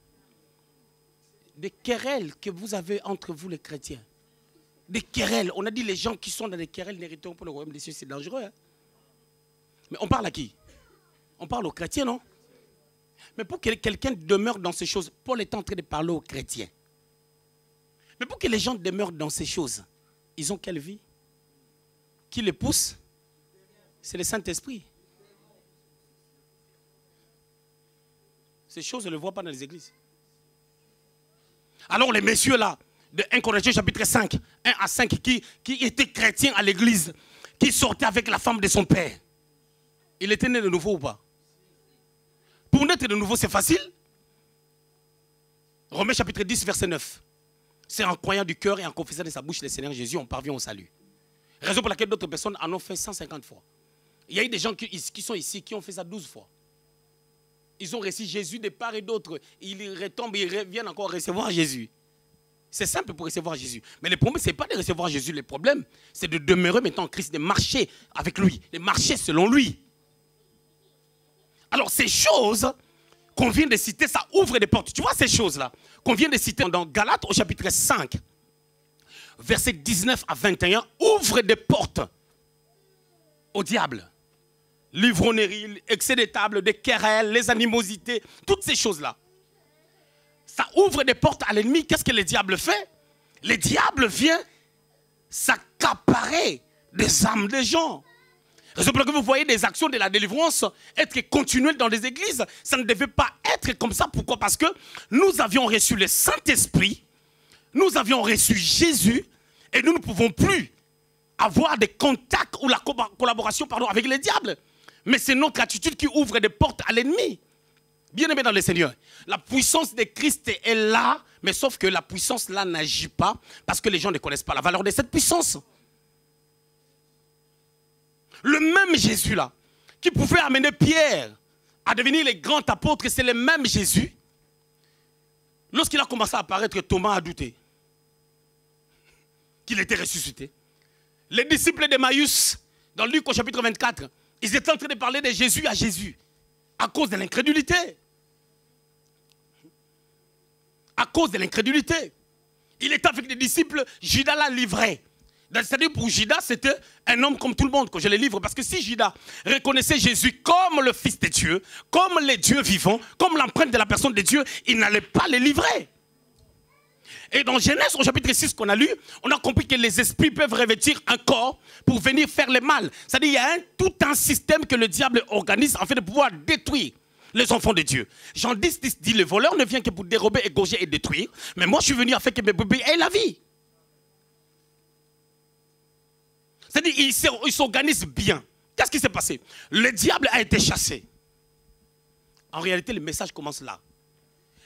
Des querelles que vous avez entre vous les chrétiens. Des querelles. On a dit les gens qui sont dans des querelles n'hériteront pas le royaume des cieux. C'est dangereux. Hein? Mais on parle à qui? On parle aux chrétiens, non? Mais pour que quelqu'un demeure dans ces choses, Paul est en train de parler aux chrétiens. Mais pour que les gens demeurent dans ces choses, ils ont quelle vie? qui les pousse, c'est le Saint-Esprit. Ces choses, on ne les voit pas dans les églises. Alors les messieurs là, de 1 Corinthiens chapitre 5, 1 à 5, qui étaient chrétiens à l'église, qui sortaient avec la femme de son père, il était né de nouveau ou pas? Pour naître de nouveau, c'est facile. Romains chapitre 10, verset 9. C'est en croyant du cœur et en confessant de sa bouche le Seigneur Jésus, on parvient au salut. Raison pour laquelle d'autres personnes en ont fait 150 fois. Il y a eu des gens qui sont ici, qui ont fait ça 12 fois. Ils ont reçu Jésus de part et d'autre. Ils retombent, ils reviennent encore recevoir Jésus. C'est simple pour recevoir Jésus. Mais le problème, ce n'est pas de recevoir Jésus. Le problème, c'est de demeurer maintenant en Christ, de marcher avec lui, de marcher selon lui. Alors, ces choses qu'on vient de citer, ça ouvre des portes. Tu vois ces choses-là qu'on vient de citer dans Galates au chapitre 5, versets 19 à 21, ouvrent des portes au diable. L'ivrognerie, excès de table, des querelles, les animosités, toutes ces choses-là. Ça ouvre des portes à l'ennemi. Qu'est-ce que le diable fait? Le diable vient s'accaparer des âmes des gens. C'est pour ça que vous voyez des actions de la délivrance être continuelles dans les églises. Ça ne devait pas être comme ça. Pourquoi? Parce que nous avions reçu le Saint-Esprit, nous avions reçu Jésus, et nous ne pouvons plus avoir des contacts ou la collaboration avec le diable. Mais c'est notre attitude qui ouvre des portes à l'ennemi. Bien-aimé dans le Seigneur, la puissance de Christ est là, mais sauf que la puissance là n'agit pas parce que les gens ne connaissent pas la valeur de cette puissance. Le même Jésus là, qui pouvait amener Pierre à devenir le grand apôtre, c'est le même Jésus. Lorsqu'il a commencé à apparaître, Thomas a douté qu'il était ressuscité. Les disciples d'Emmaüs, dans Luc au chapitre 24, ils étaient en train de parler de Jésus à Jésus à cause de l'incrédulité. À cause de l'incrédulité. Il était avec des disciples, Judas l'a livré. C'est-à-dire pour Judas, c'était un homme comme tout le monde que je le livre. Parce que si Judas reconnaissait Jésus comme le Fils de Dieu, comme le Dieu vivant, comme l'empreinte de la personne de Dieu, il n'allait pas le livrer. Et dans Genèse, au chapitre 6 qu'on a lu, on a compris que les esprits peuvent revêtir un corps pour venir faire le mal. C'est-à-dire qu'il y a tout un système que le diable organise afin de pouvoir détruire les enfants de Dieu. Jean 10 dit, le voleur ne vient que pour dérober, égorger et détruire. Mais moi, je suis venu afin que mes bébés aient la vie. C'est-à-dire qu'il s'organise bien. Qu'est-ce qui s'est passé? Le diable a été chassé. En réalité, le message commence là.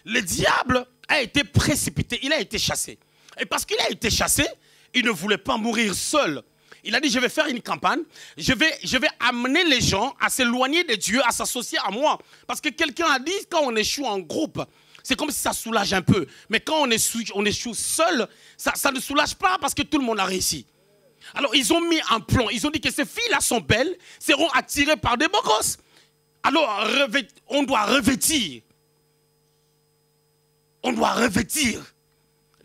Le diable a été précipité, il a été chassé. Et parce qu'il a été chassé, il ne voulait pas mourir seul. Il a dit, je vais faire une campagne, je vais amener les gens à s'éloigner de Dieu, à s'associer à moi. Parce que quelqu'un a dit, quand on échoue en groupe, c'est comme si ça soulage un peu. Mais quand on échoue seul, ça ne soulage pas parce que tout le monde a réussi. Alors ils ont mis un plan, ils ont dit que ces filles-là sont belles, seront attirées par des beaux gosses. Alors on doit revêtir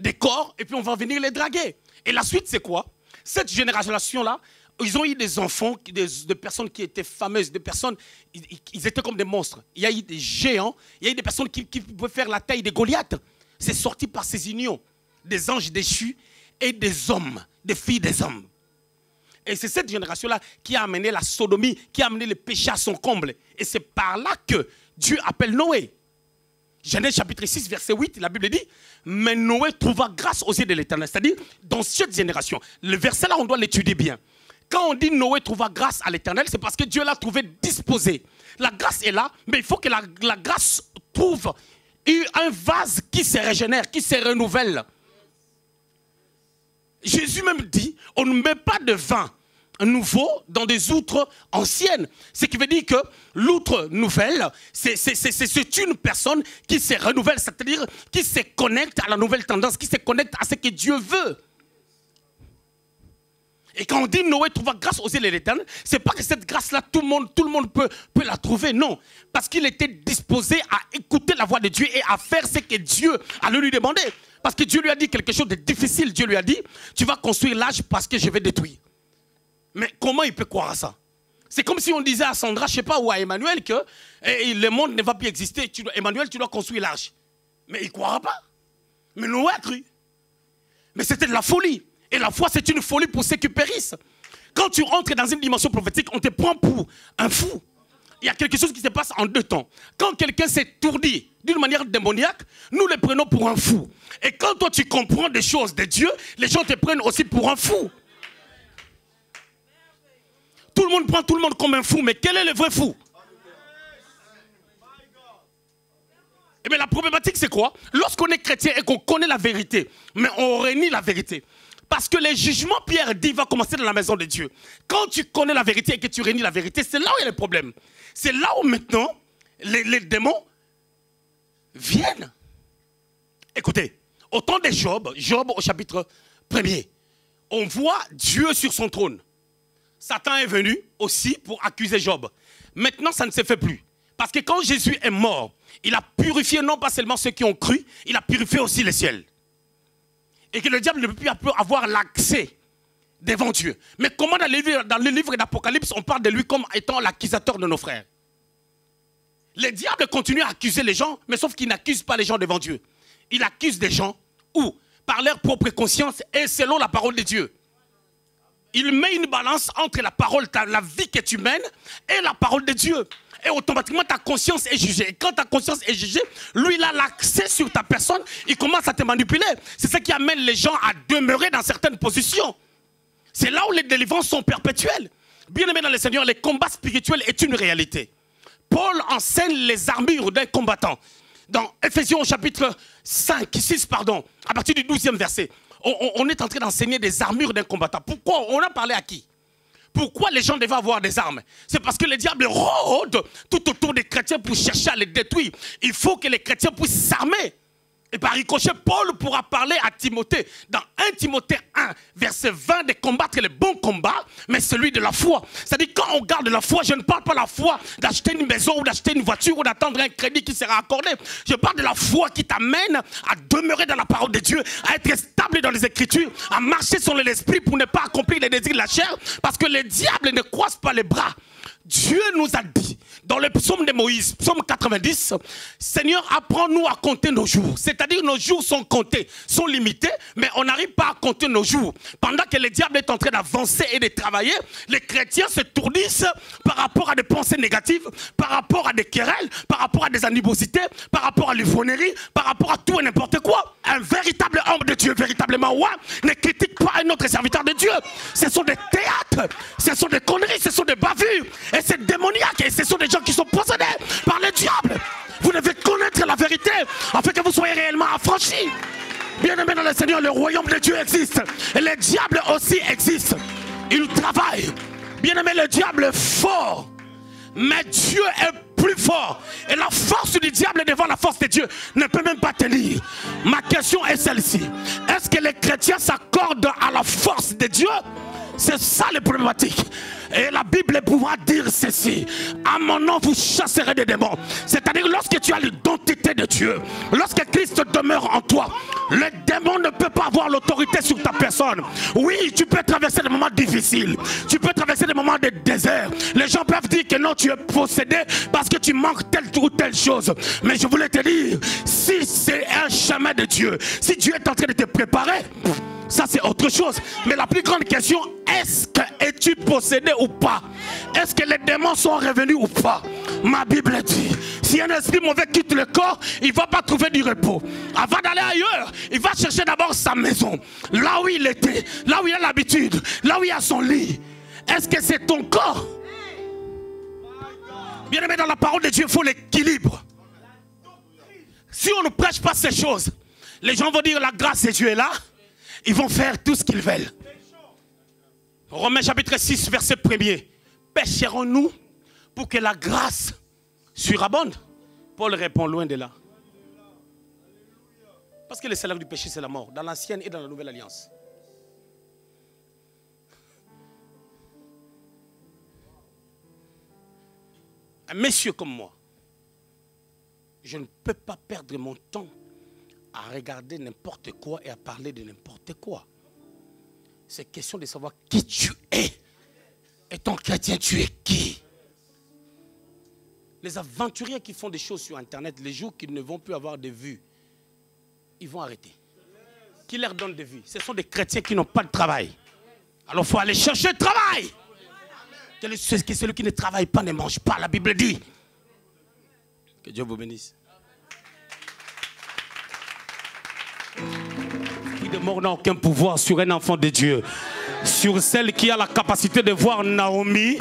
des corps et puis on va venir les draguer. Et la suite c'est quoi? Cette génération-là, ils ont eu des enfants, des personnes qui étaient fameuses, des personnes, ils étaient comme des monstres. Il y a eu des géants, il y a eu des personnes qui pouvaient faire la taille des Goliaths. C'est sorti par ces unions, des anges déchus et des hommes, des filles des hommes. Et c'est cette génération-là qui a amené la sodomie, qui a amené le péché à son comble. Et c'est par là que Dieu appelle Noé. Genèse chapitre 6, verset 8, la Bible dit, mais Noé trouva grâce aux yeux de l'Éternel. C'est-à-dire, dans cette génération, le verset là, on doit l'étudier bien. Quand on dit Noé trouva grâce à l'Éternel, c'est parce que Dieu l'a trouvé disposé. La grâce est là, mais il faut que la grâce trouve un vase qui se régénère, qui se renouvelle. Jésus même dit, on ne met pas de vin nouveau dans des outres anciennes. Ce qui veut dire que l'outre nouvelle, c'est une personne qui se renouvelle, c'est-à-dire qui se connecte à la nouvelle tendance, qui se connecte à ce que Dieu veut. Et quand on dit Noé trouva grâce aux yeux de l'Éternel, c'est pas que cette grâce-là, tout le monde peut la trouver, non. Parce qu'il était disposé à écouter la voix de Dieu et à faire ce que Dieu allait lui demander. Parce que Dieu lui a dit quelque chose de difficile. Dieu lui a dit, tu vas construire l'âge parce que je vais détruire. Mais comment il peut croire à ça? C'est comme si on disait à Sandra, je ne sais pas, ou à Emmanuel, que le monde ne va plus exister. Emmanuel, tu dois construire l'arche. Mais il ne croira pas. Mais Noé a cru. Mais c'était de la folie. Et la foi, c'est une folie pour ceux qui périssent. Quand tu entres dans une dimension prophétique, on te prend pour un fou. Il y a quelque chose qui se passe en deux temps. Quand quelqu'un s'étourdit d'une manière démoniaque, nous le prenons pour un fou. Et quand toi tu comprends des choses de Dieu, les gens te prennent aussi pour un fou. Tout le monde prend tout le monde comme un fou, mais quel est le vrai fou? Eh bien la problématique c'est quoi? Lorsqu'on est chrétien et qu'on connaît la vérité, mais on renie la vérité. Parce que les jugements, Pierre dit, va commencer dans la maison de Dieu. Quand tu connais la vérité et que tu réunis la vérité, c'est là où il y a le problème. C'est là où maintenant, les démons viennent. Écoutez, au temps de Job, Job au chapitre 1er, on voit Dieu sur son trône. Satan est venu aussi pour accuser Job. Maintenant, ça ne se fait plus. Parce que quand Jésus est mort, il a purifié non pas seulement ceux qui ont cru, il a purifié aussi le ciel. Et que le diable ne peut plus avoir l'accès devant Dieu. Mais comment dans le livre d'Apocalypse, on parle de lui comme étant l'accusateur de nos frères? Le diable continue à accuser les gens, mais sauf qu'il n'accuse pas les gens devant Dieu. Il accuse des gens où, par leur propre conscience et selon la parole de Dieu. Il met une balance entre la parole, la vie que tu mènes et la parole de Dieu. Et automatiquement ta conscience est jugée. Et quand ta conscience est jugée, lui il a l'accès sur ta personne, il commence à te manipuler. C'est ça qui amène les gens à demeurer dans certaines positions. C'est là où les délivrances sont perpétuelles. Bien aimé dans le Seigneur, les combats spirituels est une réalité. Paul enseigne les armures d'un combattant. Dans Ephésiens chapitre 6, à partir du 12e verset, on est en train d'enseigner des armures d'un combattant. Pourquoi? On a parlé à qui? Pourquoi les gens devaient avoir des armes? C'est parce que le diable rôde tout autour des chrétiens pour chercher à les détruire. Il faut que les chrétiens puissent s'armer. Et par ricochet, Paul pourra parler à Timothée, dans 1 Timothée 1, verset 20, de combattre les bons combats, mais celui de la foi. C'est-à-dire, quand on garde la foi, je ne parle pas de la foi d'acheter une maison ou d'acheter une voiture ou d'attendre un crédit qui sera accordé. Je parle de la foi qui t'amène à demeurer dans la parole de Dieu, à être stable dans les Écritures, à marcher sur l'esprit pour ne pas accomplir les désirs de la chair, parce que le diable ne croise pas les bras. Dieu nous a dit, dans le psaume de Moïse, psaume 90, Seigneur, apprends-nous à compter nos jours. C'est-à-dire nos jours sont comptés, sont limités, mais on n'arrive pas à compter nos jours. Pendant que le diable est en train d'avancer et de travailler, les chrétiens se tournissent par rapport à des pensées négatives, par rapport à des querelles, par rapport à des animosités, par rapport à l'ivrognerie, par rapport à tout et n'importe quoi. Un véritable homme de Dieu, véritablement roi, ne critique pas un autre serviteur de Dieu. Ce sont des théâtres, ce sont des conneries, ce sont des bavures. Et c'est démoniaque, et ce sont des gens qui sont possédés par le diable. Vous devez connaître la vérité afin que vous soyez réellement affranchis. Bien aimé dans le Seigneur, le royaume de Dieu existe. Et le diable aussi existe. Il travaille. Bien aimé, le diable est fort. Mais Dieu est plus fort. Et la force du diable devant la force de Dieu ne peut même pas tenir. Ma question est celle-ci. Est-ce que les chrétiens s'accordent à la force de Dieu? C'est ça les problématiques. Et la Bible pourra dire ceci: à mon nom vous chasserez des démons. C'est-à-dire lorsque tu as l'identité de Dieu, lorsque Christ demeure en toi, le démon ne peut pas avoir l'autorité sur ta personne. Oui, tu peux traverser des moments difficiles, tu peux traverser des moments de désert. Les gens peuvent dire que non, tu es possédé parce que tu manques telle ou telle chose. Mais je voulais te dire, si c'est un chemin de Dieu, si Dieu est en train de te préparer, ça c'est autre chose. Mais la plus grande question, est-ce que es-tu possédé ou pas? Est-ce que les démons sont revenus ou pas? Ma Bible dit, si un esprit mauvais quitte le corps, il ne va pas trouver du repos. Avant d'aller ailleurs, il va chercher d'abord sa maison. Là où il était, là où il a l'habitude, là où il a son lit. Est-ce que c'est ton corps? Bien aimé, dans la parole de Dieu, il faut l'équilibre. Si on ne prêche pas ces choses, les gens vont dire la grâce de Dieu est là. Ils vont faire tout ce qu'ils veulent. Romains chapitre 6, verset 1er. Pécherons-nous pour que la grâce surabonde? Paul répond loin de là. Parce que le salaire du péché, c'est la mort, dans l'ancienne et dans la nouvelle alliance. Un monsieur comme moi, je ne peux pas perdre mon temps à regarder n'importe quoi et à parler de n'importe quoi. C'est question de savoir qui tu es. Étant chrétien, tu es qui? Les aventuriers qui font des choses sur Internet, les jours qu'ils ne vont plus avoir de vues, ils vont arrêter. Qui leur donne des vues? Ce sont des chrétiens qui n'ont pas de travail. Alors il faut aller chercher le travail. Celui qui ne travaille pas ne mange pas, la Bible dit. Que Dieu vous bénisse. L'esprit de mort n'a aucun pouvoir sur un enfant de Dieu. Sur celle qui a la capacité de voir Naomi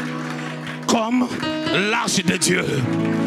comme l'arche de Dieu.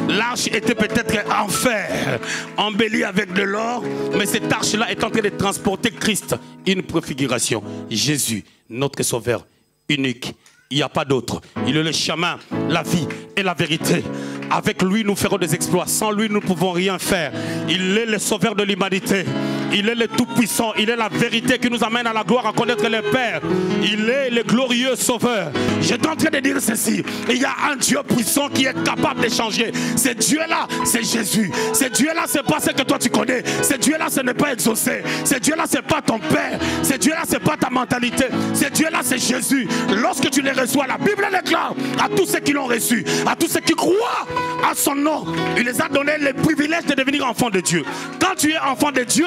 L'arche était peut-être en fer, embellie avec de l'or, mais cette arche-là est en train de transporter Christ, une préfiguration. Jésus, notre sauveur unique. Il n'y a pas d'autre. Il est le chemin, la vie et la vérité. Avec lui, nous ferons des exploits. Sans lui, nous ne pouvons rien faire. Il est le sauveur de l'humanité. Il est le tout-puissant. Il est la vérité qui nous amène à la gloire, à connaître le Père. Il est le glorieux sauveur. J'étais en train de dire ceci. Il y a un Dieu puissant qui est capable de changer. Ce Dieu-là, c'est Jésus. Ce Dieu-là, ce n'est pas ce que toi tu connais. Ce Dieu-là, ce n'est pas exaucé. Ce Dieu-là, ce n'est pas ton Père. Ce Dieu-là, ce n'est pas ta mentalité. Ce Dieu-là, c'est Jésus. Lorsque tu les reçois, la Bible déclare à tous ceux qui l'ont reçu, à tous ceux qui croient à son nom, il les a donné le privilège de devenir enfants de Dieu. Quand tu es enfant de Dieu,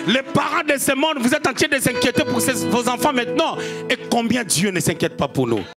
les parents de ce monde, vous êtes en train de s'inquiéter pour vos enfants maintenant. Et combien Dieu ne s'inquiète pas pour nous?